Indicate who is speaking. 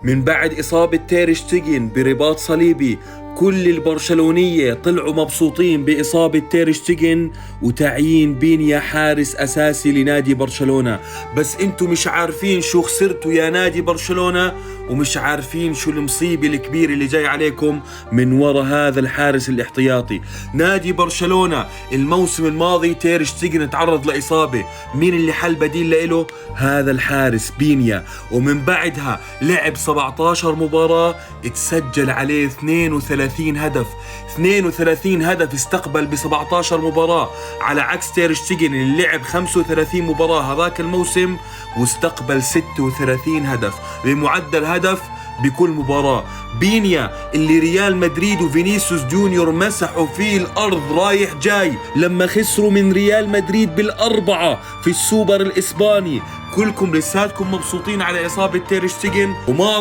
Speaker 1: من بعد إصابة تير شتيجن برباط صليبي، كل البرشلونية طلعوا مبسوطين بإصابة تير شتيجن وتعيين بينيا حارس أساسي لنادي برشلونة. بس انتو مش عارفين شو خسرتوا يا نادي برشلونة، ومش عارفين شو المصيبة الكبيرة اللي جاي عليكم من وراء هذا الحارس الاحتياطي. نادي برشلونة الموسم الماضي تير شتيجن تعرض لإصابة، مين اللي حل بديل له؟ هذا الحارس بينيا. ومن بعدها لعب 17 مباراة، اتسجل عليه 32 هدف. 32 هدف استقبل ب 17 مباراة، على عكس تير شتيجن اللي لعب 35 مباراة هذاك الموسم واستقبل 36 هدف بمعدل هدف بكل مباراة. بينيا اللي ريال مدريد وفينيسيوس جونيور مسحوا فيه الأرض رايح جاي لما خسروا من ريال مدريد بال4 في السوبر الإسباني، كلكم لساتكم مبسوطين على إصابة تير شتيجن وما